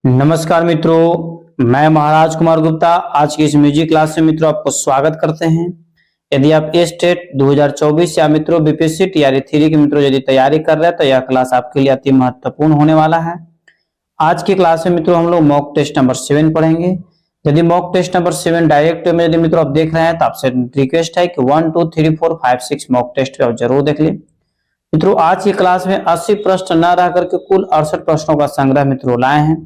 नमस्कार मित्रों, मैं महाराज कुमार गुप्ता आज की इस म्यूजिक क्लास में मित्रों आपको स्वागत करते हैं। यदि आप स्टेट 2024 या मित्रों बीपीएससी टीआरई 3 की मित्रों यदि तैयारी कर रहे हैं तो यह क्लास आपके लिए अति महत्वपूर्ण होने वाला है। आज की क्लास में मित्रों हम लोग मॉक टेस्ट नंबर 7 पढ़ेंगे। यदि मॉक टेस्ट नंबर 7 डायरेक्ट में यदि मित्रों आप देख रहे हैं तो आपसे रिक्वेस्ट है कि 1 2 3 4 5 6 मॉक टेस्ट आप जरूर देख लें। मित्रों आज की क्लास में 80 प्रश्न न रह करके कुल 68 प्रश्नों का संग्रह मित्रों लाए हैं।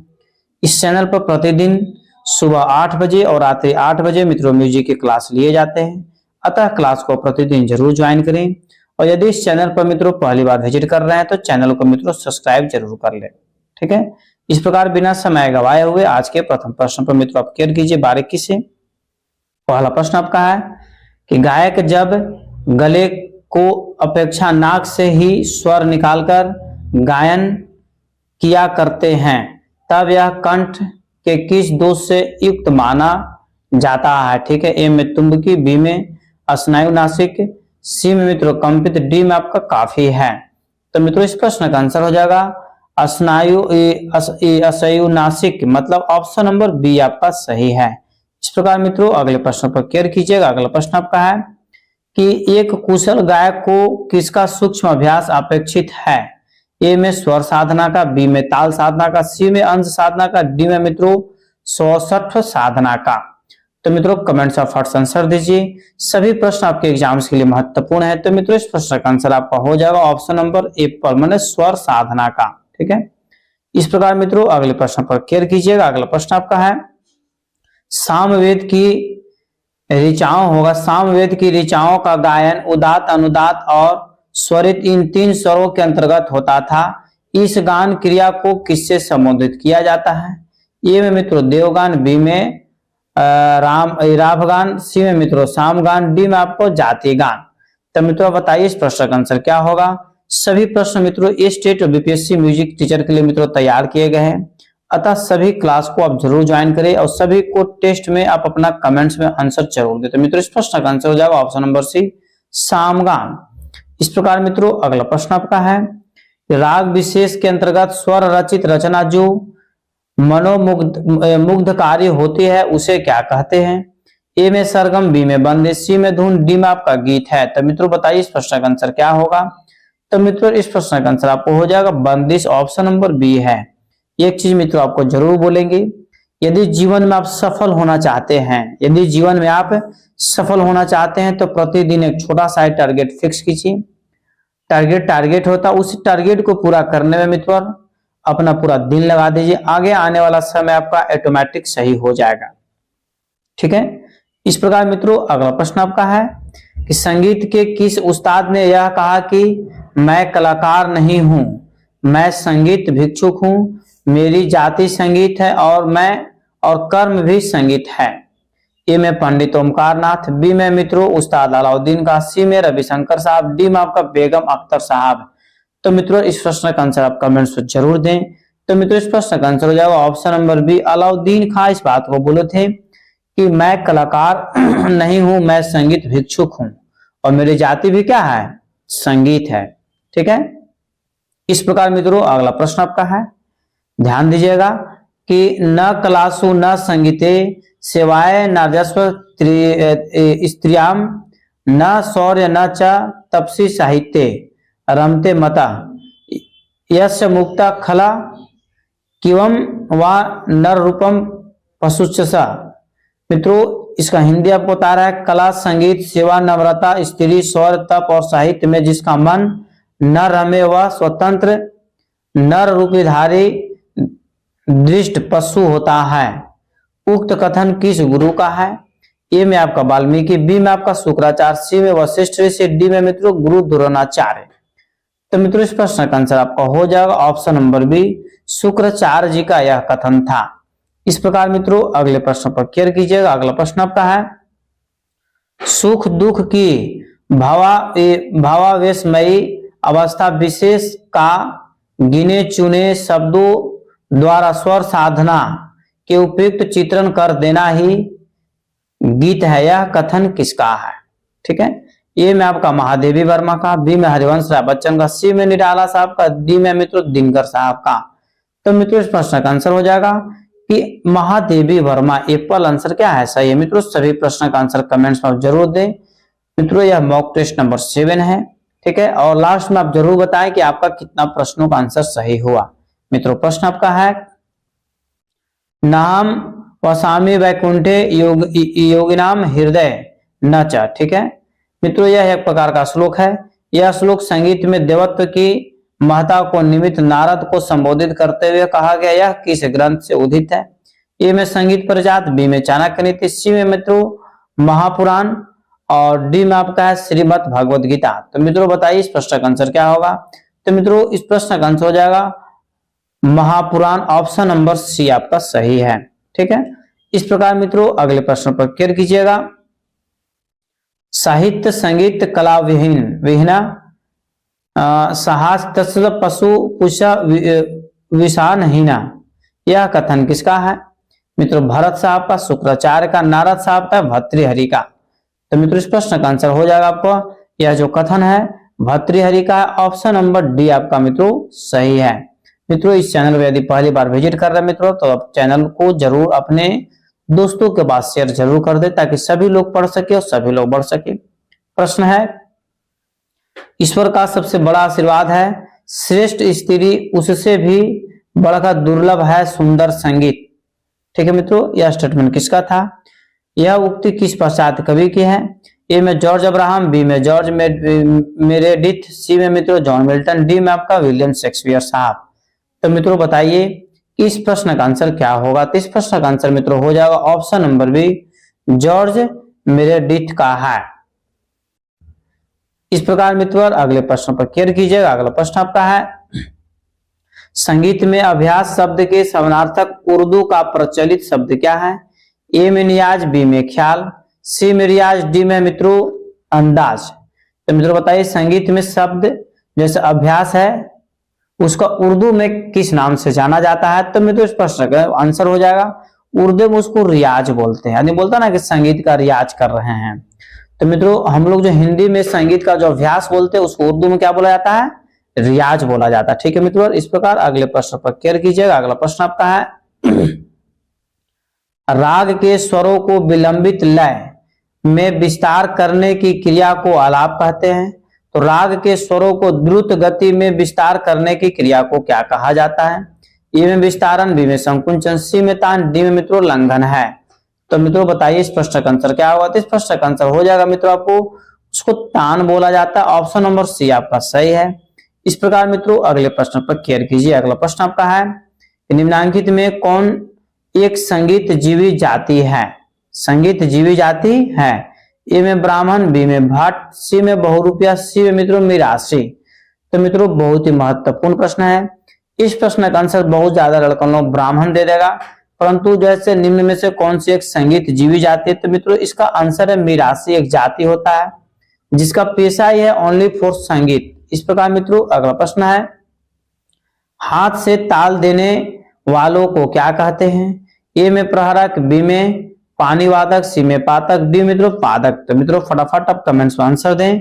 इस चैनल पर प्रतिदिन सुबह 8 बजे और रात्रि 8 बजे मित्रों म्यूजिक की क्लास लिए जाते हैं, अतः क्लास को प्रतिदिन जरूर ज्वाइन करें। और यदि इस चैनल पर मित्रों पहली बार विजिट कर रहे हैं तो चैनल को मित्रों सब्सक्राइब जरूर कर लें। ठीक है, इस प्रकार बिना समय गवाए हुए आज के प्रथम प्रश्न पर मित्रों आप केयर कीजिए बारीकी से। पहला प्रश्न आपका है कि गायक जब गले को अपेक्षा नाक से ही स्वर निकालकर गायन किया करते हैं तब यह कंठ के किस दोष से युक्त माना जाता है। ठीक है, ए में तुम्बकी, बी में स्नायु नासिक, सी में मित्रों कंपित, डी में आपका काफी है। तो मित्रों इस प्रश्न का आंसर हो जाएगा स्नायु नासिक, मतलब ऑप्शन नंबर बी आपका सही है। इस प्रकार मित्रों अगले प्रश्न पर केयर कीजिएगा। अगला प्रश्न आपका है कि एक कुशल गायक को किसका सूक्ष्म अभ्यास अपेक्षित है। ए में स्वर साधना का, बी में ताल साधना का, सी में अंश साधना का, डी में मित्रों सौष्ठ साधना का। तो मित्रों कमेंट्स ऑफ फर्स्ट आंसर दीजिए। सभी प्रश्न आपके एग्जाम्स के लिए महत्वपूर्ण है। तो मित्रों इस प्रश्न का आंसर आपका हो जाएगा ऑप्शन नंबर ए पर, माने स्वर साधना का। ठीक है, इस प्रकार मित्रों अगले प्रश्न पर केयर कीजिएगा। अगला प्रश्न आपका है सामवेद की ऋचाओं होगा। सामवेद की ऋचाओं का गायन उदात, अनुदात और स्वरित इन 3 स्वरों के अंतर्गत होता था। इस गान क्रिया को किससे संबोधित किया जाता है। ए में मित्रों देवगान, बी में राभगान, सी में मित्रों सामगान, डी में आपको जाति गान। तो मित्रों बताइए इस प्रश्न का आंसर क्या होगा। सभी प्रश्न मित्रों स्टेट और बीपीएससी म्यूजिक टीचर के लिए मित्रों तैयार किए गए हैं, अतः सभी क्लास को आप जरूर ज्वाइन करें और सभी को टेस्ट में आप अपना कमेंट्स में आंसर जरूर देते। मित्रों इस प्रश्न का आंसर हो जाएगा ऑप्शन नंबर सी सामगान। इस प्रकार मित्रों अगला प्रश्न आपका है राग विशेष के अंतर्गत स्वर रचित रचना जो मुग्धकारी होती है उसे क्या कहते हैं। ए में सरगम, बी में बंदिश, सी में धुन, डी में आपका गीत है। तो मित्रों बताइए इस प्रश्न का आंसर क्या होगा। तो मित्रों इस प्रश्न का आंसर आपको हो जाएगा बंदिश, ऑप्शन नंबर बी है। एक चीज मित्रों आपको जरूर बोलेंगे, यदि जीवन में आप सफल होना चाहते हैं, यदि जीवन में आप सफल होना चाहते हैं तो प्रतिदिन एक छोटा सा टारगेट फिक्स कीजिए। टारगेट होता, उस टारगेट को पूरा करने में मित्रों अपना पूरा दिन लगा दीजिए, आगे आने वाला समय आपका ऑटोमेटिक सही हो जाएगा। ठीक है, इस प्रकार मित्रों अगला प्रश्न आपका है कि संगीत के किस उस्ताद ने यह कहा कि मैं कलाकार नहीं हूं, मैं संगीत भिक्षुक हूं, मेरी जाति संगीत है और कर्म भी संगीत है। ए में पंडित ओमकार नाथ, बी में मित्रों उस्ताद अलाउद्दीन का, सी में रविशंकर साहब, डी में आपका बेगम अख्तर साहब। तो मित्रों इस प्रश्न का आंसर आप कमेंट्स में जरूर दें। तो मित्रों इस प्रश्न का आंसर हो जाएगा ऑप्शन नंबर बी अलाउद्दीन खां इस बात को बोले थे कि मैं कलाकार नहीं हूं, मैं संगीत भिक्षुक हूं और मेरी जाति भी क्या है, संगीत है। ठीक है, इस प्रकार मित्रों अगला प्रश्न आपका है, ध्यान दीजिएगा कि न कलासु न संगीते सेवाय नार्यस्व स्त्रियाम न शौर्य न च तपसी साहित्य रमते मता यस्य मुक्ता खला किवम वा नर रूपम पशुचसा। मित्रों इसका हिंदी आपको बता रहा है, कला संगीत सेवा नम्रता स्त्री शौर्य तप और साहित्य में जिसका मन न रमे वह स्वतंत्र नर रूपधारी दृष्ट पशु होता है। उक्त कथन किस गुरु का है। ए में आपका वाल्मीकि, बी में आपका शुक्राचार्य, सी में वशिष्ठ ऋषि, डी में मित्रों गुरु द्रोणाचार्य। तो मित्रों इस प्रश्न का आंसर आपका हो जाएगा ऑप्शन नंबर बी शुक्राचार्य जी का यह कथन था। इस प्रकार मित्रों अगले प्रश्न पर केयर कीजिएगा। अगला प्रश्न आपका है सुख दुख की भावावेशमयी अवस्था विशेष का गिने चुने शब्दों द्वारा स्वर साधना के उपयुक्त चित्रण कर देना ही गीत है। यह कथन किसका है। ठीक है, ए में आपका महादेवी वर्मा का, बी में हरिवंश राय बच्चन का, सी में निराला साहब का, डी में मित्रों दिनकर साहब का। तो तो मित्रों इस प्रश्न का आंसर हो जाएगा कि महादेवी वर्मा। एप्पल आंसर क्या है? सही है मित्रों। सभी प्रश्न का आंसर कमेंट्स में आप जरूर दें मित्रों। यह मॉक टेस्ट नंबर 7 है, ठीक है। और लास्ट में आप जरूर बताएं कि आपका कितना प्रश्नों का आंसर सही हुआ। मित्रों प्रश्न आपका है, नाम वसामी वैकुंठे योगिनाम हृदय नच, ठीक है मित्रों। यह एक प्रकार का श्लोक है। यह श्लोक संगीत में देवत्व की महत्ता को निमित्त नारद को संबोधित करते हुए कहा गया। यह किस ग्रंथ से उदित है? ए में संगीत परिजात, बी में चाणक्य नीति, सी में मित्रों महापुराण और डी में आपका है श्रीमद् भगवद गीता। तो मित्रों बताइए इस प्रश्न का आंसर क्या होगा? तो मित्रों इस प्रश्न का आंसर हो जाएगा महापुराण, ऑप्शन नंबर सी आपका सही है, ठीक है। इस प्रकार मित्रों अगले प्रश्न पर क्लियर कीजिएगा। साहित्य संगीत कला विहीना साहस तत्सव पशु पुषा विषानहीना, यह कथन किसका है? मित्रों भरत साहब का, शुक्राचार्य का, नारद साहब का, भर्तृहरि का। तो मित्रों इस प्रश्न का आंसर हो जाएगा आपको, यह जो कथन है भर्तृहरि का, ऑप्शन नंबर डी आपका मित्रों सही है। मित्रों इस चैनल में यदि पहली बार विजिट कर रहे हैं मित्रों तो आप चैनल को जरूर अपने दोस्तों के पास शेयर जरूर कर दे ताकि सभी लोग पढ़ सके और सभी लोग बढ़ सके। प्रश्न है, ईश्वर का सबसे बड़ा आशीर्वाद है श्रेष्ठ स्त्री उससे भी बढ़कर दुर्लभ है सुंदर संगीत, ठीक है मित्रों। यह स्टेटमेंट किसका था? यह उक्ति किस पश्चात कवि की है? ए में जॉर्ज अब्राहम, बी में जॉर्ज मेरेडिथ, सी में मित्रों जॉन मिल्टन, डी में आपका विलियम शेक्सपियर साहब। तो मित्रों बताइए इस प्रश्न का आंसर क्या होगा? तो इस प्रश्न का आंसर मित्रों हो जाएगा option number B George Meredith का है। इस प्रकार मित्रों अगले प्रश्न पर क्लियर कीजिएगा। अगला प्रश्न आपका है, संगीत में अभ्यास शब्द के समानार्थक उर्दू का प्रचलित शब्द क्या है? ए में नियाज, बी में ख्याल, सी में रियाज, डी में मित्रों अंदाज। तो मित्रों बताइए संगीत में शब्द जैसे अभ्यास है उसका उर्दू में किस नाम से जाना जाता है? तो मित्रों इस प्रश्न का आंसर हो जाएगा उर्दू में उसको रियाज बोलते हैं, यानी बोलता ना कि संगीत का रियाज कर रहे हैं। तो मित्रों हम लोग जो हिंदी में संगीत का जो अभ्यास बोलते हैं उसको उर्दू में क्या बोला जाता है? रियाज बोला जाता है, ठीक है मित्रों। इस प्रकार अगले प्रश्न पर क्लियर कीजिएगा। अगला प्रश्न आपका है, राग के स्वरों को विलंबित लय में विस्तार करने की क्रिया को आलाप कहते हैं। तो राग के स्वरों को द्रुत गति में विस्तार करने की क्रिया को क्या कहा जाता है? ए में विस्तारन, बी में संकुंचन, सी में तान, डी में मित्रों लंघन है। तो मित्रों बताइए इस प्रश्न का आंसर क्या होगा? तो इस प्रश्न का आंसर हो जाएगा मित्रों आपको उसको तान बोला जाता है, ऑप्शन नंबर सी आपका सही है। इस प्रकार मित्रों अगले प्रश्न पर क्लियर कीजिए। अगला प्रश्न आपका है, निम्नांकित में कौन एक संगीत जीवी जाति है? संगीत जीवी जाति है। ए में ब्राह्मण, बी में भट्ट, सी में बहुरूपिया, सी में मित्रों मिरासी। तो मित्रों बहुत ही महत्वपूर्ण प्रश्न है। इस प्रश्न का आंसर बहुत ज्यादा लड़का लोग ब्राह्मण दे देगा, परंतु जैसे निम्न में से कौन सी एक संगीत जीवी जाति है? तो मित्रों इसका आंसर है मिरासी, एक जाति होता है जिसका पेशा ही है ओनली फॉर संगीत। इस प्रकार मित्रों अगला प्रश्न है, हाथ से ताल देने वालों को क्या कहते हैं? ए में प्रहरक, बी में पानी वादक, सी में पातक, डी मित्रों पादक। तो मित्रों फटाफट आप कमेंट्स में आंसर दें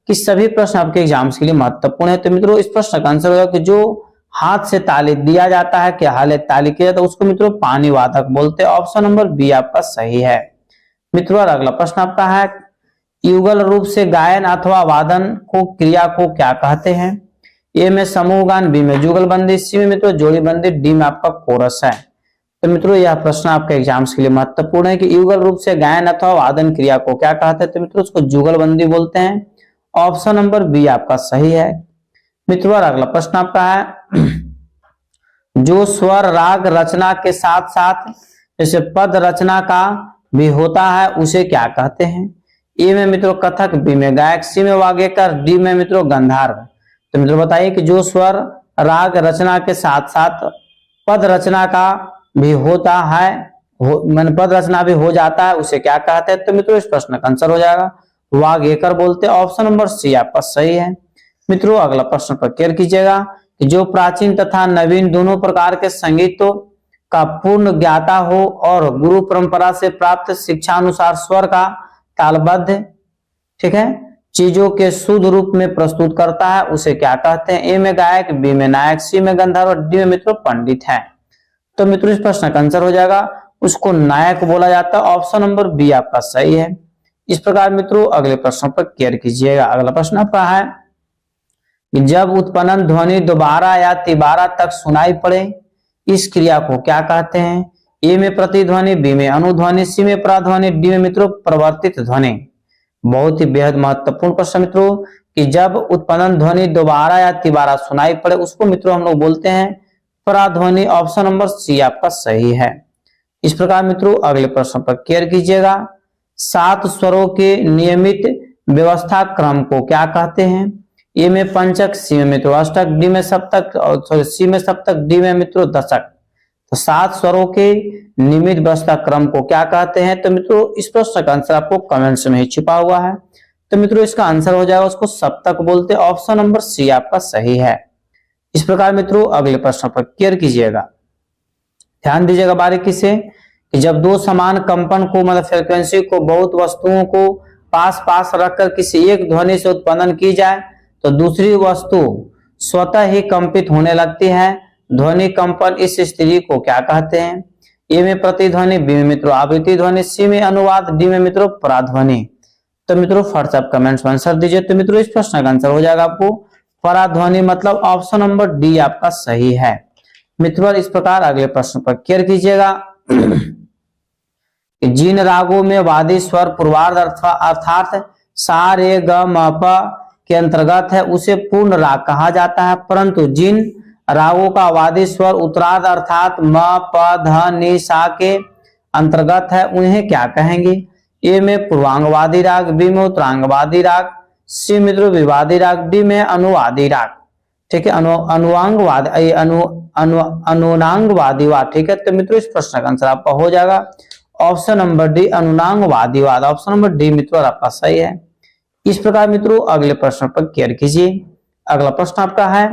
कि सभी प्रश्न आपके एग्जाम्स के लिए महत्वपूर्ण है। तो मित्रों इस प्रश्न का आंसर होगा कि जो हाथ से ताली दिया जाता है, क्या हाल ताली किया जाता है उसको मित्रों पानी वादक बोलते हैं, ऑप्शन नंबर बी आपका सही है। मित्रों अगला प्रश्न आपका है, युगल रूप से गायन अथवा वादन को क्रिया को क्या कहते हैं? ए में समूह गान, बी में जुगलबंदी, सी में मित्रों जोड़ीबंदी, डी में आपका कोरस है। तो मित्रों यह प्रश्न आपके एग्जाम्स के लिए महत्वपूर्ण है कि युगल रूप से गायन अथवा वादन क्रिया को क्या कहते हैं? तो मित्रों उसको जुगलबंदी बोलते हैं, ऑप्शन नंबर बी आपका सही है। मित्रों अगला प्रश्न आपका है, जो स्वर राग रचना के साथ साथ जैसे पद रचना का भी होता है उसे क्या कहते हैं? ए में मित्रों कथक, बी में गायक, सी में वाग्यकार, डी में मित्रों गंधर्व। तो मित्रों बताइए कि जो स्वर राग रचना के साथ साथ पद रचना का भी होता है, पद रचना भी हो जाता है उसे क्या कहते हैं? तो मित्रों इस प्रश्न का आंसर हो जाएगा वाग्यकार बोलते हैं, ऑप्शन नंबर सी आपका सही है। मित्रों अगला प्रश्न पर क्लियर कीजिएगा कि जो प्राचीन तथा नवीन दोनों प्रकार के संगीतों का पूर्ण ज्ञाता हो और गुरु परंपरा से प्राप्त शिक्षा अनुसार स्वर का तालबद्ध, ठीक है, चीजों के शुद्ध रूप में प्रस्तुत करता है उसे क्या कहते हैं? ए में गायक, बी में नायक, सी में गंधर्व, डी में मित्रों पंडित है। तो मित्रों इस प्रश्न का आंसर हो जाएगा उसको नायक बोला जाता है। ऑप्शन नंबर बी आपका सही है। इस प्रकार मित्रों अगले प्रश्न पर केयर कीजिएगा। अगला प्रश्न आपका है कि जब उत्पन्न ध्वनि दोबारा या तिबारा तक सुनाई पड़े इस क्रिया को क्या कहते हैं? ए में प्रतिध्वनि, बी में अनुध्वनि, सी में प्राध्वनि, डी में मित्रों प्रवर्तित ध्वनि। बहुत ही बेहद महत्वपूर्ण प्रश्न मित्रों कि जब उत्पन्न ध्वनि दोबारा या तिबारा सुनाई पड़े उसको मित्रों हम लोग बोलते हैं प्राध्वनि। ऑप्शन नंबर सी आपका सही है। इस प्रकार मित्रों अगले प्रश्न पर केयर कीजिएगा। 7 स्वरों के नियमित व्यवस्था क्रम को क्या कहते हैं? ए में पंचक, सी में मित्रों अष्टक, डी में सप्तक और सी में सप्तक, डी में मित्रों दशक। तो 7 स्वरों के नियमित व्यवस्था क्रम को क्या कहते हैं? तो मित्रों इस प्रश्न का आंसर आपको कमेंट्स में ही छिपा हुआ है। तो मित्रों इसका आंसर हो जाएगा उसको सप्तक बोलते हैं। ऑप्शन नंबर सी आपका सही है। इस प्रकार मित्रों अगले प्रश्न पर केयर कीजिएगा, ध्यान दीजिएगा बारीकी से कि जब दो समान कंपन को मतलब फ्रीक्वेंसी को बहुत वस्तुओं को पास पास रखकर किसी एक ध्वनि से उत्पन्न की जाए तो दूसरी वस्तु स्वतः ही कंपित होने लगती है। ध्वनि कंपन इस स्थिति को क्या कहते हैं? ए में प्रतिध्वनि, बी में मित्रों आवृत्ति ध्वनि, सी में अनुवाद, डी में मित्रों पराध्वनि। तो मित्रों फर्स्ट आप कमेंट्स में आंसर दीजिए। तो मित्रों इस प्रश्न का आंसर हो जाएगा आपको पराध्वनि, मतलब ऑप्शन नंबर डी आपका सही है। मित्रों इस प्रकार अगले प्रश्न पर केयर कीजिएगा। जिन रागों में वादी स्वर पूर्वार्ध अर्थात सा रे ग म प के अंतर्गत है उसे पूर्ण राग कहा जाता है, परंतु जिन रागों का वादी स्वर उत्तरार्ध अर्थात म प ध नि सा के अंतर्गत है उन्हें क्या कहेंगे? ए में पूर्वांगवादी राग, बी में उत्तरांगवादी राग, सी मित्रों विवादी राग, डी में अनुवादी राग। ठीक है, अनुवांगवाद अनुनांगवादीवाद। ठीक है, तो मित्रों इस प्रश्न का आंसर आपका हो जाएगा ऑप्शन नंबर डी अनुनांगवादीवाद। ऑप्शन नंबर डी मित्रों आपका सही है। इस प्रकार मित्रों अगले प्रश्न पर केयर कीजिए। अगला प्रश्न आपका है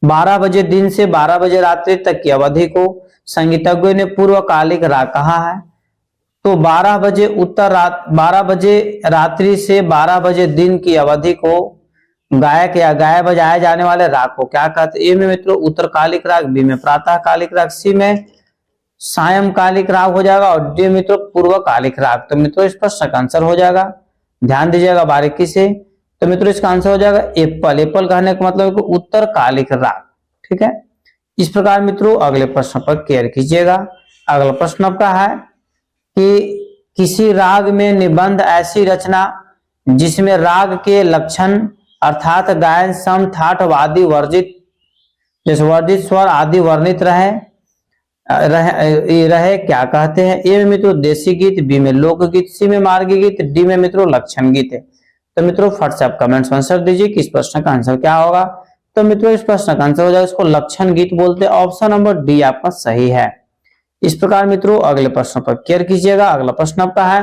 12 बजे दिन से 12 बजे रात्रि तक की अवधि को संगीतज्ञों ने पूर्वकालिक राग कहा है। तो 12 बजे उत्तर रात 12 बजे रात्रि से 12 बजे दिन की अवधि को गायक या गाय बजाए जाने वाले राग को क्या कहते हैं? ए में मित्रों उत्तरकालिक राग, बी में प्रातःकालिक राग, सी में सायंकालिक राग हो जाएगा और डी मित्रों पूर्वकालिक राग। तो मित्रों इस प्रश्न का आंसर हो जाएगा, ध्यान दीजिएगा बारीकी से। तो मित्रों इसका आंसर हो जाएगा एप्पल। एप्पल कहने का मतलब उत्तरकालिक राग। ठीक है, इस प्रकार मित्रों अगले प्रश्न पर केयर कीजिएगा। अगला प्रश्न आपका है कि किसी राग में निबंध ऐसी रचना जिसमें राग के लक्षण अर्थात गायन, सम, ठाठ, वादी, वर्जित जैसे वर्जित स्वर आदि वर्णित रहे क्या कहते हैं? ए में मित्रों देसी गीत, बी में लोकगीत, सी में मार्गी गीत, डी में मित्रों लक्षण गीत है। तो मित्रों फट से आप कमेंट्स में आंसर दीजिए कि इस प्रश्न का आंसर क्या होगा। तो मित्रों इस प्रश्न का आंसर हो जाएगा इसको लक्षण गीत बोलते हैं। ऑप्शन नंबर डी आपका सही है। इस प्रकार मित्रों अगले प्रश्न पर केयर कीजिएगा। अगला प्रश्न आपका है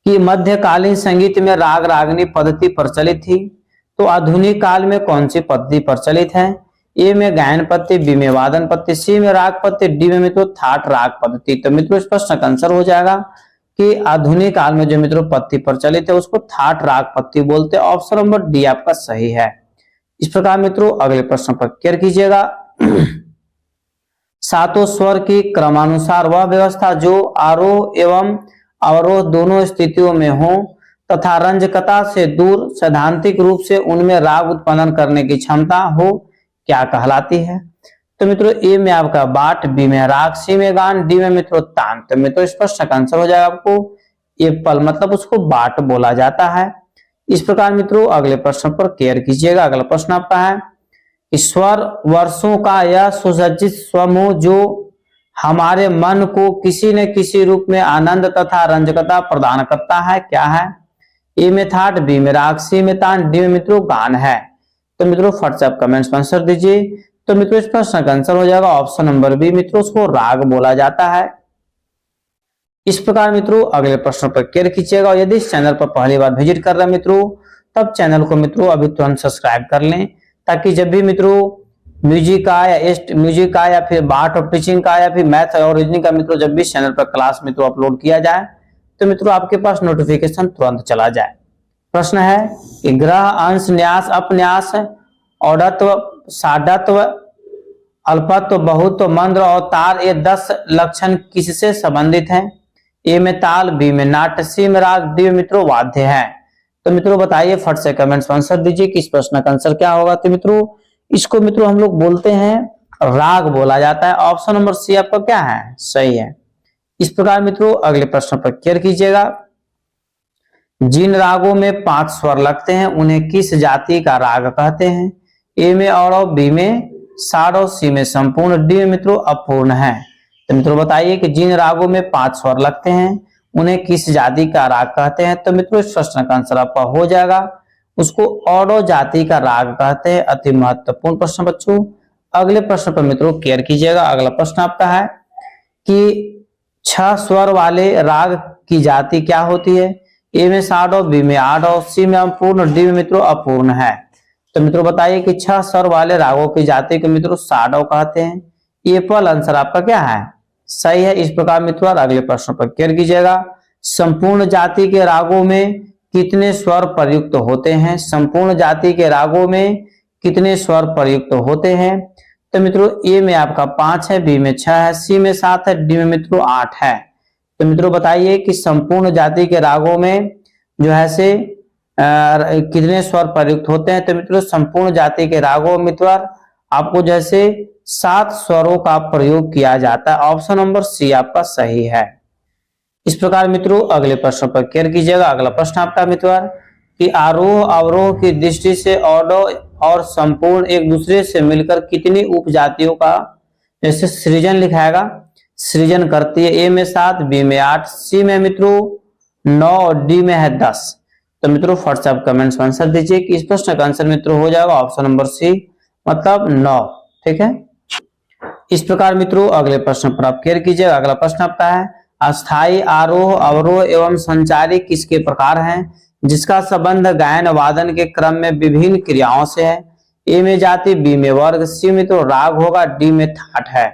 कि मध्यकालीन संगीत में राग रागनी पद्धति प्रचलित थी, तो आधुनिक काल में कौन सी पद्धति प्रचलित है? ए में गायन पद्धति, बी में वादन पद्धति, सी में राग पद्धति, डी में मित्रों थाट राग पद्धति। तो मित्रों इस प्रश्न का आंसर हो जाएगा कि आधुनिक काल में जो मित्रों पद्धति प्रचलित है उसको थाट राग पद्धति बोलते हैं। ऑप्शन नंबर डी आपका सही है। इस प्रकार मित्रों अगले प्रश्न पर केयर कीजिएगा। सातों स्वर की क्रमानुसार वह व्यवस्था जो आरोह एवं अवरोह दोनों स्थितियों में हो तथा रंजकता से दूर सैद्धांतिक रूप से उनमें राग उत्पन्न करने की क्षमता हो क्या कहलाती है? तो मित्रों ए में आपका बाट, बी में राग, सी में गान, डी में मित्रों तान। तो मित्रों इस प्रश्न का आंसर हो जाएगा आपको एप्पल, मतलब उसको बाट बोला जाता है। इस प्रकार मित्रों अगले प्रश्न पर केयर कीजिएगा। अगला प्रश्न आपका है स्वर वर्षों का यह सुसज्जित समूह जो हमारे मन को किसी न किसी रूप में आनंद तथा रंजकता प्रदान करता है क्या है? ए में थाट, बी में राग, सी में तान, डी में मित्रों गान है। तो मित्रों फट से आप कमेंट्स में आंसर दीजिए। तो मित्रों इस प्रश्न का आंसर हो जाएगा ऑप्शन नंबर बी, मित्रों उसको राग बोला जाता है। इस प्रकार मित्रों अगले प्रश्न पर केयर कीजिएगा और यदि इस चैनल पर पहली बार विजिट कर रहे हैं मित्रों तब चैनल को मित्रों अभी तुरंत सब्सक्राइब कर लें, ताकि जब भी मित्रों म्यूजिक का या फिर आर्ट ऑफ टीचिंग का या फिर मैथ और रीजनिंग का मित्रों जब भी चैनल पर क्लास मित्रों अपलोड किया जाए तो मित्रों आपके पास नोटिफिकेशन तुरंत चला जाए। प्रश्न है कि ग्रह, अंश, न्यास, अपन्यास, औढ़त्व, साढ़त्व, अल्पत्व, बहुत्व, मंद्र और तार, ये 10 लक्षण किससे संबंधित हैं? ए में ताल, बी में नाट्य, सी में राग, डी में मित्रों वाद्य है। तो मित्रों बताइए, फट से कमेंट्स में आंसर दीजिए कि इस प्रश्न का आंसर क्या होगा। तो मित्रों इसको मित्रों हम लोग बोलते हैं राग बोला जाता है। ऑप्शन नंबर सी आपका क्या है? सही है। इस प्रकार मित्रों अगले प्रश्न पर केयर कीजिएगा। जिन रागों में 5 स्वर लगते हैं उन्हें किस जाति का राग कहते हैं? ए में औरव, बी में साड़व, सी में संपूर्ण, डी में मित्रों अपूर्ण है। तो मित्रों बताइए कि जिन रागों में 5 स्वर लगते हैं उन्हें किस जाति का राग कहते हैं? तो मित्रों इस प्रश्न का आंसर आपका हो जाएगा, उसको औरव जाति का राग कहते हैं। अति महत्वपूर्ण प्रश्न बच्चों। अगले प्रश्न पर मित्रों केयर कीजिएगा। अगला प्रश्न आपका है कि 6 स्वर वाले राग की जाति क्या होती है? ए में साड़व, बी में आड़व, सी में अपूर्ण, डी में मित्रों अपूर्ण है। तो मित्रों बताइए कि 6 स्वर वाले रागों की जाति को मित्रों साड़व कहते हैं। ये फल आंसर आपका क्या है? सही है। इस प्रकार मित्रों अगले प्रश्न पर केयर कीजिएगा। संपूर्ण जाति के रागों में कितने स्वर प्रयुक्त होते हैं? संपूर्ण जाति के रागों में कितने स्वर प्रयुक्त होते हैं? तो मित्रों ए में आपका 5 है, बी में 6 है, सी में 7 है, डी में मित्रों 8 है। तो मित्रों बताइए कि संपूर्ण जाति के रागों में जो है से कितने स्वर प्रयुक्त होते हैं? तो मित्रों संपूर्ण जाति के रागों में मित्रों आपको जैसे 7 स्वरों का प्रयोग किया जाता है। ऑप्शन नंबर सी आपका सही है। इस प्रकार मित्रों अगले प्रश्न पर केयर कीजिएगा। अगला प्रश्न आपका मित्रों कि आरोह अवरोह की दृष्टि से औडव और संपूर्ण एक दूसरे से मिलकर कितनी उपजातियों का जैसे सृजन लिखाएगा, सृजन करती है? ए में 7, बी में 8, सी में मित्रों 9 और डी में है 10। तो मित्रों फट से आप कमेंट्स में आंसर दीजिए कि इस प्रश्न का आंसर मित्रों हो जाएगा ऑप्शन नंबर सी, मतलब 9। ठीक है। इस प्रकार मित्रों अगले प्रश्न पर आप केयर कीजिएगा। अगला प्रश्न आपका है अस्थाई, आरोह, अवरोह एवं संचारी किसके प्रकार हैं जिसका संबंध गायन वादन के क्रम में विभिन्न क्रियाओं से है? ए में जाति, बी में वर्ग, सी में तो राग होगा, डी में थाट है।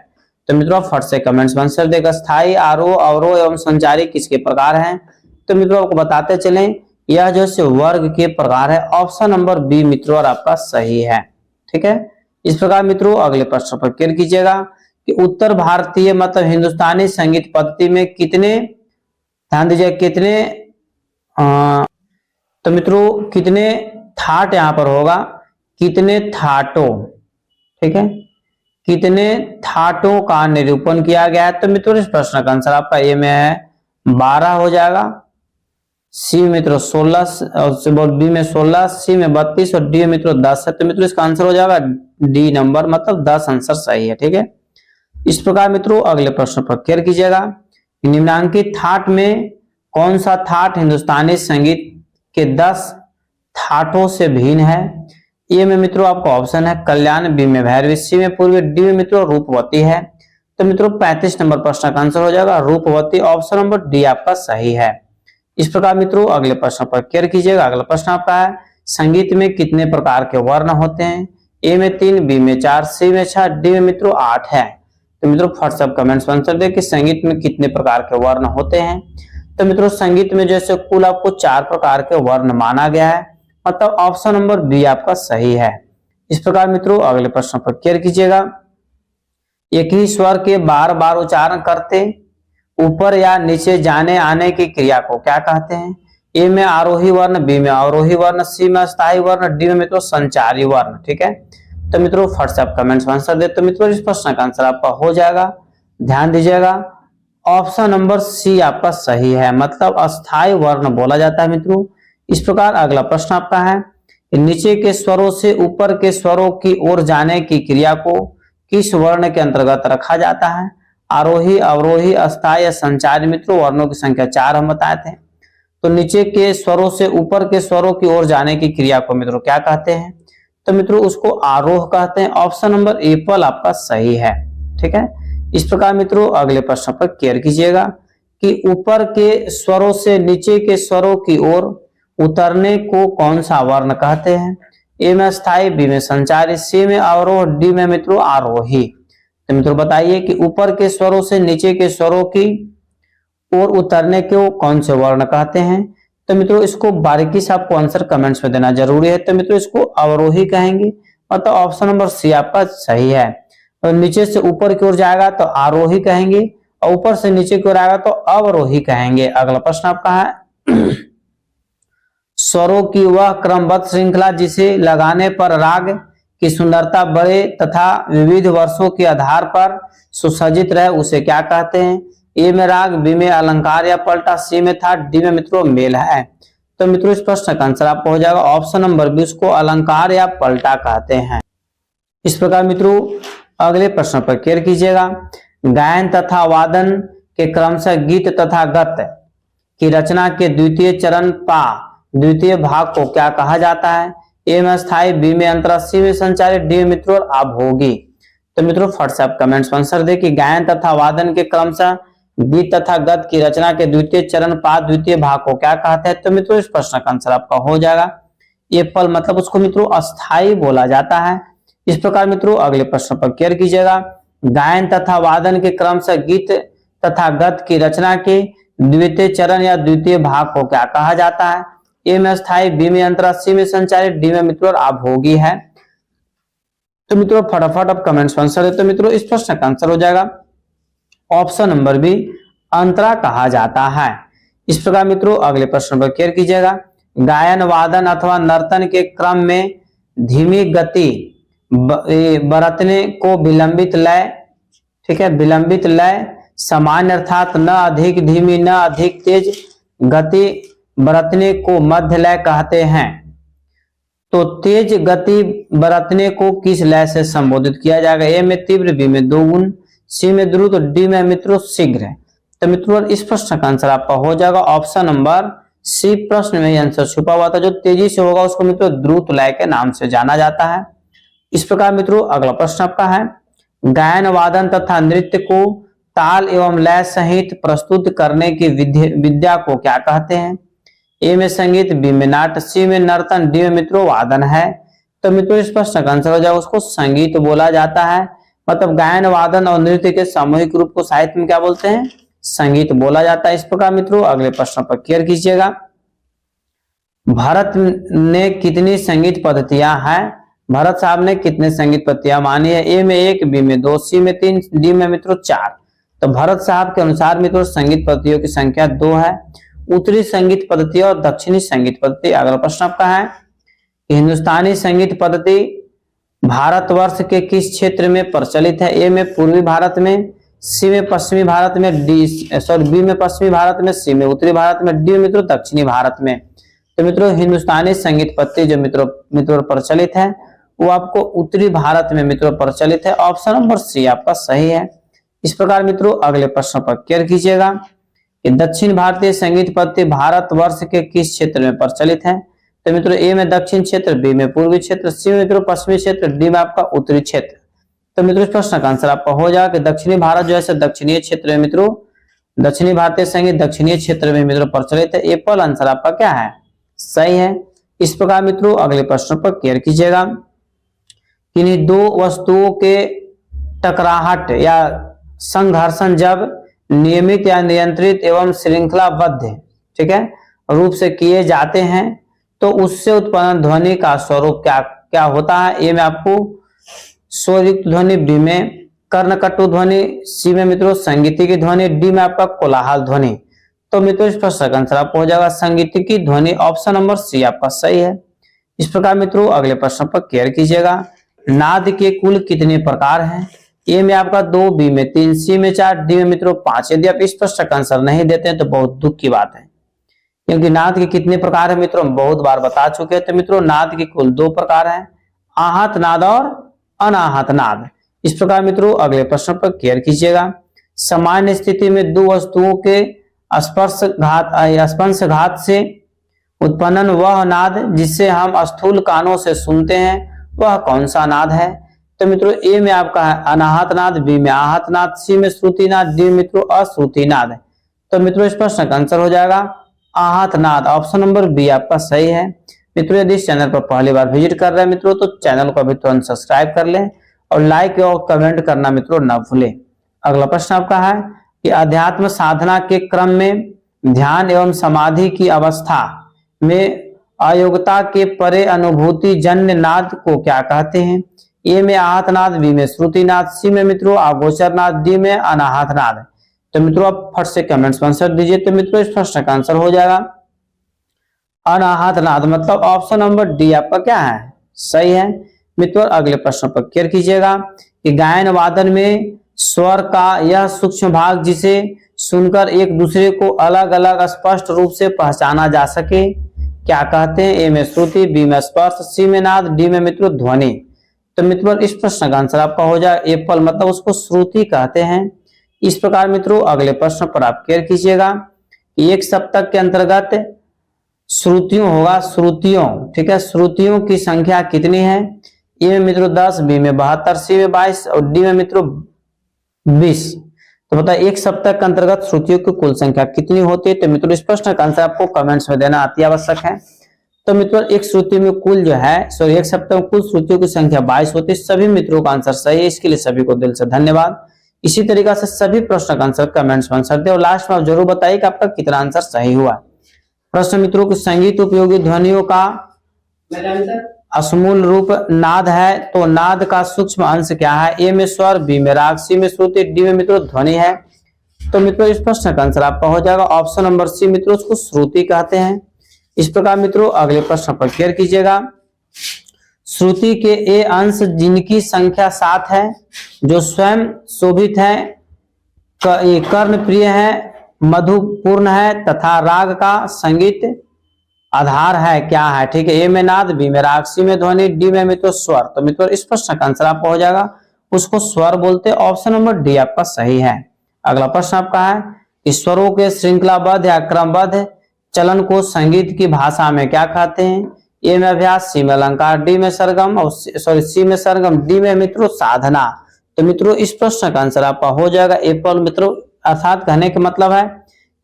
तो मित्रों फट से कमेंट्स में आंसर देगा। स्थाई, आरोह, अवरोह एवं संचारी किसके प्रकार हैं? तो मित्रों आपको बताते चलें यह जो से वर्ग के प्रकार है। ऑप्शन नंबर बी मित्रों आपका सही है। ठीक है। इस प्रकार मित्रों अगले प्रश्न पर केयर कीजिएगा कि उत्तर भारतीय मतलब हिंदुस्तानी संगीत पद्धति में कितने, ध्यान दीजिए कितने तो मित्रों कितने थाट यहां पर होगा, कितने थाटों, ठीक है, कितने थाटों का निरूपण किया गया है? तो मित्रों इस प्रश्न का आंसर आपका ए में है 12 हो जाएगा, सी मित्रों 16, बी में 16, सी में 32 और डी मित्रों 10 है। तो मित्रों इसका आंसर हो जाएगा डी नंबर, मतलब 10 आंसर सही है। ठीक है। इस प्रकार मित्रों अगले प्रश्न पर केयर कीजिएगा। निम्नांकित थाट में कौन सा थाट हिंदुस्तानी संगीत के 10 थाटों से भिन्न है? ए में मित्रों आपका ऑप्शन है कल्याण, बी में भैरवी, सी में पूर्वी, डी में मित्रों रूपवती है। तो मित्रों 35 नंबर प्रश्न का आंसर हो जाएगा रूपवती। ऑप्शन नंबर डी आपका सही है। इस प्रकार मित्रों अगले प्रश्न पर केयर कीजिएगा। अगला प्रश्न आपका है संगीत में कितने प्रकार के वर्ण होते हैं? ए में 3, बी में 4, सी में 6, डी में मित्रों 8 है। तो मित्रों फट से कमेंट्स में आंसर दे कि संगीत में कितने प्रकार के वर्ण होते हैं? तो मित्रों संगीत में जैसे कुल आपको 4 प्रकार के वर्ण माना गया है, मतलब ऑप्शन नंबर बी आपका सही है। इस प्रकार मित्रों अगले प्रश्न पर केयर कीजिएगा। एक ही स्वर के बार बार उच्चारण करते ऊपर या नीचे जाने आने की क्रिया को क्या कहते हैं? ए में आरोही वर्ण, बी में अवरोही वर्ण, सी में अस्थायी वर्ण, डी में मित्रों संचारी वर्ण। ठीक है। तो मित्रों फट से आप कमेंट्स में आंसर दे। तो मित्रों इस प्रश्न का आंसर आपका हो जाएगा, ध्यान दीजिएगा, ऑप्शन नंबर सी आपका सही है, मतलब अस्थायी वर्ण बोला जाता है मित्रों। इस प्रकार अगला प्रश्न आपका है नीचे के स्वरों से ऊपर के स्वरों की ओर जाने की क्रिया को किस वर्ण के अंतर्गत रखा जाता है? आरोही, अवरोही, अस्थायी या संचारी? मित्रों वर्णों की संख्या 4 हम बताए थे। तो नीचे के स्वरों से ऊपर के स्वरों की ओर जाने की क्रिया को मित्रों क्या कहते हैं? तो मित्रों उसको आरोह कहते हैं। ऑप्शन नंबर ए पर आपका सही है। ठीक है। इस प्रकार मित्रों अगले प्रश्न पर केयर कीजिएगा कि ऊपर के स्वरों से नीचे के स्वरों की ओर उतरने को कौन सा वर्ण कहते हैं? ए में अस्थायी, बी में संचारी, सी में अवरोह, डी में मित्रों आरोही। तो मित्रों बताइए कि ऊपर के स्वरों से नीचे के स्वरों की ओर उतरने को कौन से वर्ण कहते हैं? तो मित्रों इसको बारीकी से आपको आंसर कमेंट्स में देना जरूरी है। तो मित्रों इसको अवरोही कहेंगे, मतलब ऑप्शन नंबर सी आपका सही है। और नीचे से ऊपर की ओर जाएगा तो आरोही कहेंगे, और ऊपर से नीचे की ओर आएगा तो अवरोही कहेंगे। अगला प्रश्न आपका है स्वरों की वह क्रमबद्ध श्रृंखला जिसे लगाने पर राग की सुंदरता बड़े तथा विविध वर्षों के आधार पर सुसज्जित रहे उसे क्या कहते हैं? ए में राग, बी में अलंकार या पलटा, सी में था, डी में मित्रों मेल है। तो मित्रों इस प्रश्न का आंसर आपको हो जाएगा ऑप्शन नंबर बी, उसको अलंकार या पलटा कहते हैं। इस प्रकार मित्रों अगले प्रश्न पर केयर कीजिएगा। गायन तथा वादन के क्रमशः गीत तथा गत की रचना के द्वितीय चरण पा द्वितीय भाग को क्या कहा जाता है? ए में स्थायी, बी में अंतरा, सी में संचारित, डी में मित्रों अभोगी। तो मित्रों फट से आप कमेंट्स में आंसर दे कि गायन तथा वादन के क्रमशः गीत तथा गत की रचना के द्वितीय चरण पा द्वितीय भाग को क्या कहते हैं? तो मित्रों इस प्रश्न का आंसर आपका हो जाएगा ये पल, मतलब उसको मित्रों अस्थाई बोला जाता है। इस प्रकार मित्रों अगले प्रश्न पर केयर कीजिएगा। गायन तथा वादन के क्रमशः गीत तथा गत की रचना के द्वितीय चरण या द्वितीय भाग को क्या कहा जाता है? ए में स्थायी, बी में अंतरा, सी में संचारित, डी में मित्रों अभोगी है। तो मित्रों फटाफट आप कमेंट्स में आंसर दे। तो मित्रों इस प्रश्न का आंसर हो जाएगा ऑप्शन नंबर बी, अंतरा कहा जाता है। इस प्रकार मित्रों अगले प्रश्न पर केयर कीजिएगा। गायन वादन अथवा नर्तन के क्रम में धीमी गति बरतने को विलंबित लय, ठीक है, विलंबित लय सामान्य अर्थात न अधिक धीमी न अधिक तेज गति बरतने को मध्य लय कहते हैं। तो तेज गति बरतने को किस लय से संबोधित किया जाएगा? ए में तीव्र, बी में दोगुन, सी में द्रुत, डी में मित्रों शीघ्र। तो मित्रों इस प्रश्न का आंसर आपका हो जाएगा ऑप्शन नंबर सी। प्रश्न में आंसर छुपा हुआ था, जो तेजी से होगा उसको मित्रों द्रुत लय के नाम से जाना जाता है। इस प्रकार मित्रों अगला प्रश्न आपका है गायन वादन तथा नृत्य को ताल एवं लय सहित प्रस्तुत करने की विद्या को क्या कहते हैं? ए में संगीत, बी में नाट्य, सी में नर्तन, डी में मित्रों वादन है। तो मित्रों इस प्रश्न का आंसर हो जाएगा उसको संगीत बोला जाता है। मतलब गायन वादन और नृत्य के सामूहिक रूप को साहित्य में क्या बोलते हैं? संगीत बोला जाता है। इस प्रकार मित्रों अगले प्रश्न पर केयर कीजिएगा। भरत ने कितनी संगीत पद्धतियां हैं? भरत साहब ने कितने संगीत पद्धतियां मानी है? ए में 1, बी में 2, सी में 3, डी में मित्रों 4। तो भरत साहब के अनुसार मित्रों संगीत पद्धतियों की संख्या 2 है, उत्तरी संगीत पद्धति और दक्षिणी संगीत पद्धति। अगला प्रश्न आपका है कि हिंदुस्तानी संगीत पद्धति भारतवर्ष के किस क्षेत्र में प्रचलित है? ए में पूर्वी भारत में, सी में पश्चिमी भारत में, बी में पश्चिमी भारत में, सी में उत्तरी भारत में, डी मित्रों दक्षिणी भारत में। तो मित्रों हिंदुस्तानी संगीत पद्धति जो मित्रों प्रचलित है वो आपको उत्तरी भारत में मित्रों प्रचलित है। ऑप्शन नंबर सी आपका सही है। इस प्रकार मित्रों अगले प्रश्न पर केयर कीजिएगा कि दक्षिण भारतीय संगीत पद्धति भारतवर्ष के किस क्षेत्र में प्रचलित है? तो मित्रों ए में दक्षिण क्षेत्र, बी में पूर्वी क्षेत्र, सी में मित्रों पश्चिमी क्षेत्र, डी में आपका उत्तरी क्षेत्र। तो मित्रों इस प्रश्न का आंसर आपका हो जाएगा कि दक्षिणी भारत जो है दक्षिणीय क्षेत्र में मित्रों दक्षिणी भारतीय संगीत दक्षिणीय क्षेत्र में मित्रों प्रचलित है। ए पल आंसर आपका क्या है? सही है। इस प्रकार मित्रों अगले प्रश्न पर केयर कीजिएगा। किन्हीं दो वस्तुओं के टकराहट या संघर्षण जब नियमित या नियंत्रित एवं श्रृंखलाबद्ध, ठीक है, रूप से किए जाते हैं तो उससे उत्पन्न ध्वनि का स्वरूप क्या होता है? ए में आपको स्वरयुक्त ध्वनि, बी में कर्णकट्टु ध्वनि, सी में मित्रों संगीत की ध्वनि, डी में आपका कोलाहल ध्वनि। तो मित्रों इस प्रश्न का आंसर आपको हो जाएगा संगीत की ध्वनि। ऑप्शन नंबर सी आपका सही है। इस प्रकार मित्रों अगले प्रश्न पर केयर कीजिएगा। नाद के कुल कितने प्रकार हैं? ए में आपका 2, बी में 3, सी में 4, डी में मित्रों 5। यदि आप इस प्रश्न का आंसर नहीं देते हैं तो बहुत दुख की बात है, क्योंकि नाद के कितने प्रकार है मित्रों हम बहुत बार बता चुके हैं। तो मित्रों नाद के कुल 2 प्रकार हैं, आहत नाद और अनाहत नाद। इस प्रकार मित्रों अगले प्रश्न पर केयर कीजिएगा। सामान्य स्थिति में दो वस्तुओं के स्पर्शघात से उत्पन्न वह नाद जिसे हम स्थूल कानों से सुनते हैं वह कौन सा नाद है? तो मित्रों ए में आपका है अनाहत नाद, बी में आहत नाद, सी में श्रुति नाद, डी मित्रों अश्रुति नाद। तो मित्रों इस प्रश्न का आंसर हो जाएगा आहत नाद। ऑप्शन नंबर बी आपका सही है। मित्रों यदि इस चैनल पर पहली बार विजिट कर रहे हैं मित्रों तो चैनल को अभी तुरंत सब्सक्राइब कर लें और लाइक और कमेंट करना मित्रों न भूलें। अगला प्रश्न आपका है कि अध्यात्म साधना के क्रम में ध्यान एवं समाधि की अवस्था में अयोग्यता के परे अनुभूति जन्य नाद को क्या कहते हैं? ए में आहत नाद, बी में श्रुति नाद, सी में मित्रों अगोचर नाद, डी में अनाहत नाद। तो मित्रों आप फट से कमेंट्स में आंसर दीजिए। तो मित्रों इस प्रश्न का आंसर हो जाएगा अनाहत नाद, मतलब ऑप्शन नंबर डी आपका क्या है? सही है। मित्रों अगले प्रश्न पर क्लियर कीजिएगा कि गायन वादन में स्वर का यह सूक्ष्म भाग जिसे सुनकर एक दूसरे को अलग अलग स्पष्ट रूप से पहचाना जा सके क्या कहते हैं? ए में श्रुति, बी में स्पर्श, सी में नाद, डी में मित्रों ध्वनि। तो मित्रों इस प्रश्न का आंसर आपका हो जाए एप्पल, मतलब उसको श्रुति कहते हैं। इस प्रकार मित्रों अगले प्रश्न पर आप क्लियर कीजिएगा। एक सप्तक के अंतर्गत श्रुतियों होगा, श्रुतियों, ठीक है, श्रुतियों की संख्या कितनी है? ए में मित्रों 10, बी में 72, सी में 22 और डी में मित्रों 20। तो बताइए एक सप्तक के अंतर्गत श्रुतियों की कुल संख्या कितनी होती है? तो मित्रों इस प्रश्न का आंसर आपको कमेंट्स में देना अति आवश्यक है। तो मित्रों एक श्रुति में कुल जो है एक सप्तक में कुल श्रुतियों की संख्या 22 होती है। सभी मित्रों का आंसर सही है, इसके लिए सभी को दिल से धन्यवाद। इसी तरीके से सभी प्रश्न का आंसर कमेंट्स में आंसर दे और लास्ट में आप जरूर बताइए कि आपका कितना आंसर सही हुआ। प्रश्न मित्रों की संगीत उपयोगी ध्वनियों का असमूल रूप नाद है, तो नाद का सूक्ष्म अंश क्या है? ए में स्वर, बी में राग, सी में श्रुति, डी में मित्रों ध्वनि है। तो मित्रों इस प्रश्न का आंसर आपका हो जाएगा ऑप्शन नंबर सी, मित्रों उसको श्रुति कहते हैं। इस प्रकार मित्रों अगले प्रश्न पर क्लियर कीजिएगा। श्रुति के ए अंश जिनकी संख्या 7 है, जो स्वयं शोभित है, कर्ण प्रिय है, मधुपूर्ण है तथा राग का संगीत आधार है क्या है? ठीक है, ए में नाद, बी में राग, सी में ध्वनि, डी में मित्रों स्वर। तो मित्रों इस प्रश्न का आंसर आपका हो जाएगा उसको स्वर बोलते हैं। ऑप्शन नंबर डी आपका सही है। अगला प्रश्न आपका है ईश्वरों के श्रृंखलाबद्ध या क्रमबद्ध चलन को संगीत की भाषा में क्या कहते हैं? ए में अभ्यास, सी में अलंकार, डी में सरगम और सी में सरगम, डी में मित्रों साधना। तो मित्रों इस प्रश्न का आंसर आपका हो जाएगा एप्पल। मित्रों अर्थात कहने का मतलब है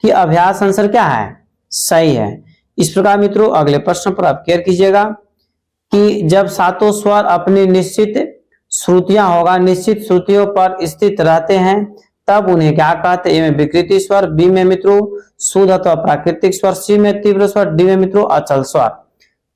कि अभ्यास आंसर क्या है? सही है। इस प्रकार मित्रों अगले प्रश्न पर आप क्लियर कीजिएगा कि जब सातों स्वर अपनी निश्चित श्रुतियां होगा, निश्चित श्रुतियों पर स्थित रहते हैं, तब उन्हें क्या कहते हैं? ए में विकृति स्वर, बी में मित्रों शुद्ध अथवा प्राकृतिक स्वर, सी में तीव्र स्वर, डी में मित्रों अचल स्वर।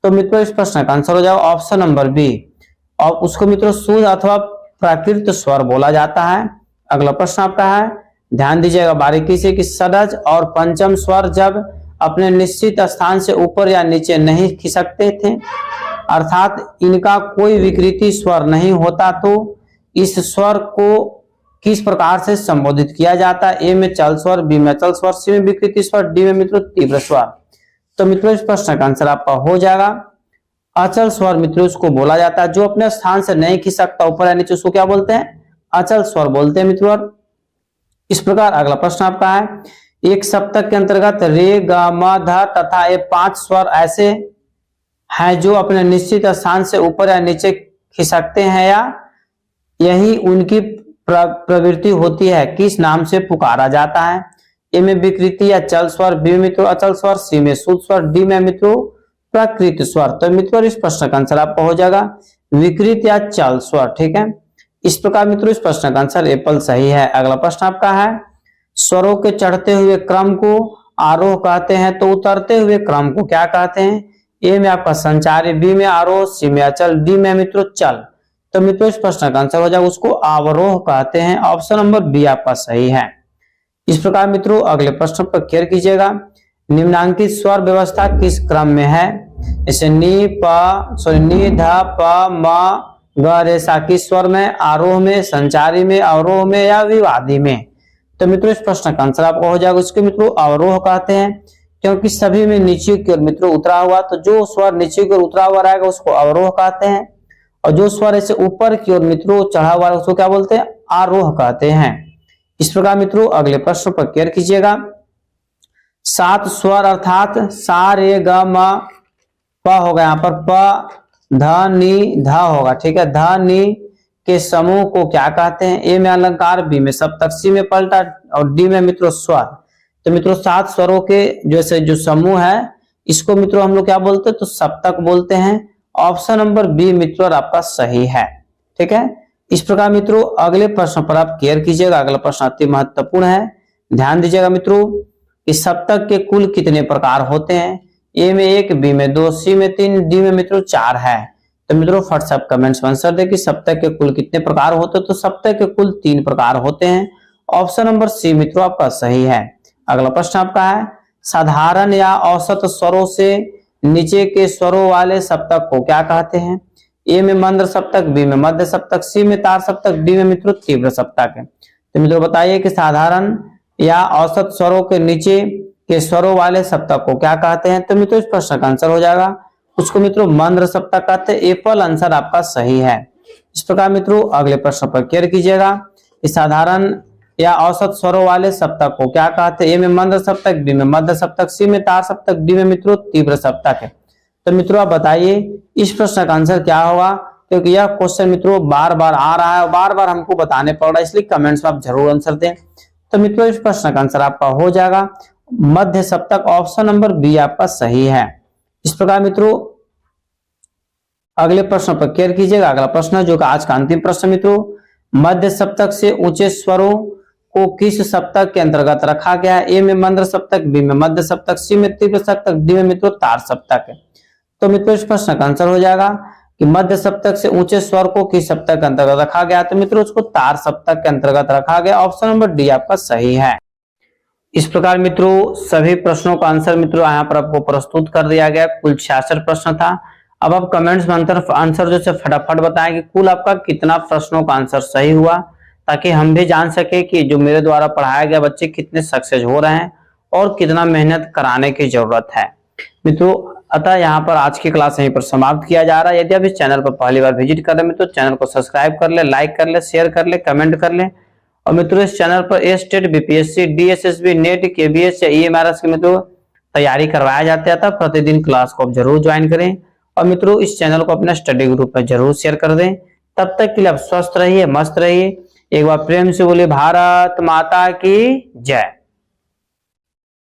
तो मित्रों इस प्रश्न का आंसर हो जाएगा ऑप्शन नंबर बी, और उसको मित्रों शुद्ध अथवा प्राकृतिक स्वर बोला जाता है। अगला प्रश्न आपका है, ध्यान दीजिएगा बारीकी से कि षड्ज और पंचम स्वर जब अपने निश्चित स्थान से ऊपर या नीचे नहीं खिसकते थे, अर्थात इनका कोई विकृति स्वर नहीं होता, तो इस स्वर को किस प्रकार से संबोधित किया जाता है? ए में चल स्वर, बी में अचल स्वर, सी में विकृति स्वर, डी में मित्रों तीव्र स्वर। तो मित्रों इस प्रश्न का आंसर आपका हो जाएगा अचल स्वर। मित्रों उसको बोला जाता है जो अपने स्थान से नहीं खिसकता ऊपर या नीचे, उसको क्या बोलते हैं? अचल स्वर बोलते हैं मित्रों। इस प्रकार अगला प्रश्न आपका है, एक सप्तक के अंतर्गत रे, ग, म, ध तथा ये 5 स्वर ऐसे हैं जो अपने निश्चित स्थान से ऊपर या नीचे खिसकते हैं या यही उनकी प्रवृत्ति होती है, किस नाम से पुकारा जाता है? ए में विकृति या चल स्वर, बी में मित्रों अचल स्वर, सी में शुद्ध स्वर, डी में मित्रों प्राकृत स्वर। तो मित्रों इस प्रश्न का आंसर आपका हो जाएगा विकृत या चल स्वर। ठीक है, इस प्रकार मित्रों इस प्रश्न का आंसर एप्पल सही है। अगला प्रश्न आपका है, स्वरों के चढ़ते हुए क्रम को आरोह कहते हैं, तो उतरते हुए क्रम को क्या कहते हैं? ए में आपका संचारी, बी में आरोह, सी में अचल, डी में मित्रों चल। तो मित्रों इस प्रश्न का आंसर हो जाएगा उसको अवरोह कहते हैं। ऑप्शन नंबर बी आपका सही है। इस प्रकार मित्रों अगले प्रश्न पर क्लियर कीजिएगा, निम्नांकित स्वर व्यवस्था किस क्रम में है? जैसे नी, ध, प, म, ग, रे, सा किस स्वर में? आरोह में, संचारी में, अवरोह में या विवादी में? तो मित्रों इस प्रश्न का आंसर आपको हो जाएगा उसके मित्रों अवरोह कहते हैं, क्योंकि सभी में नीचे की ओर मित्रों उतरा हुआ, तो जो स्वर नीचे की ओर उतरा हुआ रहेगा उसको अवरोह कहते हैं, और जो स्वर ऐसे ऊपर की ओर मित्रों चढ़ा हुआ उसको क्या बोलते हैं? आरोह कहते हैं। इस प्रकार मित्रों अगले प्रश्न पर क्लियर कीजिएगा, 7 स्वर अर्थात सा, रे, ग, म, प होगा, यहाँ पर प, ध, नी, ध होगा। ठीक है, ध, नी के समूह को क्या कहते हैं? ए में अलंकार, बी में सप्तक, सी में पलटा और डी में मित्रों स्वर। तो मित्रों 7 स्वरों के जैसे जो समूह है इसको मित्रों हम लोग क्या बोलते हैं? तो सप्तक बोलते हैं। ऑप्शन नंबर बी मित्रों आपका सही है। ठीक है, इस प्रकार मित्रों अगले प्रश्न पर आप क्लियर कीजिएगा। अगला प्रश्न अति महत्वपूर्ण है, ध्यान दीजिएगा मित्रों। कि सप्तक के कुल कितने प्रकार होते हैं। ए में 1, बी में 2, सी में 3, डी में मित्रों 4 है। तो मित्रों फट सब कमेंट्स में आंसर दे कि सप्तक के कुल कितने प्रकार होते हैं। तो सप्तक के कुल 3 प्रकार होते हैं। ऑप्शन नंबर सी मित्रों आपका सही है। अगला प्रश्न आपका है, साधारण या औसत स्वरों से नीचे के स्वरों वाले सप्तक को क्या कहते हैं। ए में मंद्र सप्तक, बी में मध्य सप्तक, सी में तार सप्तक, डी में मित्रों तीव्र सप्तक है। तो मित्रों बताइए कि साधारण या औसत स्वरों के नीचे के स्वरों वाले सप्तक को क्या कहते हैं। तो मित्रों इस प्रश्न का आंसर हो जाएगा, उसको मित्रों मंद्र सप्तक कहते हैं। एप्पल आंसर आपका सही है। इस प्रकार मित्रों अगले प्रश्न पर केयर कीजिएगा कि साधारण या औसत स्वरों वाले सप्तक को क्या कहते हैं। ए में मंद्र सप्तक, बी में मध्य सप्तक, सी में तार सप्तक, डी में मित्रों तीव्र सप्तक है। तो मित्रों आप बताइए इस प्रश्न का आंसर क्या होगा, क्योंकि यह क्वेश्चन मित्रों बार बार आ रहा है और बार बार हमको बताने पड़ रहा है, इसलिए कमेंट्स में आप जरूर आंसर दें। तो मित्रों इस प्रश्न का आंसर आपका हो जाएगा मध्य सप्तक। ऑप्शन नंबर बी आपका सही है। इस प्रकार मित्रों अगले प्रश्न पर केयर कीजिएगा। अगला प्रश्न जो कि आज का अंतिम प्रश्न मित्रों, मध्य सप्तक से ऊंचे स्वरों को किस सप्तक के अंतर्गत रखा गया है। ए में मंद्र सप्तक, बी में मध्य सप्तक, सी में तीव्र सप्तक, डी में मित्रों तार सप्तक है। तो मित्रों इस प्रश्न का आंसर हो जाएगा कि मध्य सप्तक से ऊंचे स्वर को किस सप्तक के अंतर्गत रखा गया। तो मित्रों उसको तार सप्तक के अंतर्गत रखा गया। ऑप्शन नंबर डी आपका सही है। इस प्रकार मित्रों सभी प्रश्नों का आंसर मित्रों यहाँ पर आपको प्रस्तुत कर दिया गया। कुल 66 प्रश्न था। अब आप कमेंट्स में आंसर जो से फटाफट बताएं कि कुल आपका कितना प्रश्नों का आंसर सही हुआ, ताकि हम भी जान सके कि जो मेरे द्वारा पढ़ाया गया बच्चे कितने सक्सेस हो रहे हैं और कितना मेहनत कराने की जरूरत है। मित्रों अतः यहाँ पर आज की क्लास यहीं पर समाप्त किया जा रहा है। यदि आप इस चैनल पर पहली बार विजिट कर रहे हैं तो चैनल को सब्सक्राइब कर ले, लाइक कर ले, शेयर कर ले, कमेंट कर ले। और मित्रों इस चैनल पर state, BPSC, DSSB, net, KBS या ईएमआरएस की मित्रों तैयारी करवाया जाता है। प्रतिदिन क्लास को आप जरूर ज्वाइन करें और मित्रों इस चैनल को अपने स्टडी ग्रुप में जरूर शेयर कर दें। तब तक के लिए आप स्वस्थ रहिए, मस्त रहिए। एक बार प्रेम से बोलिए भारत माता की जय।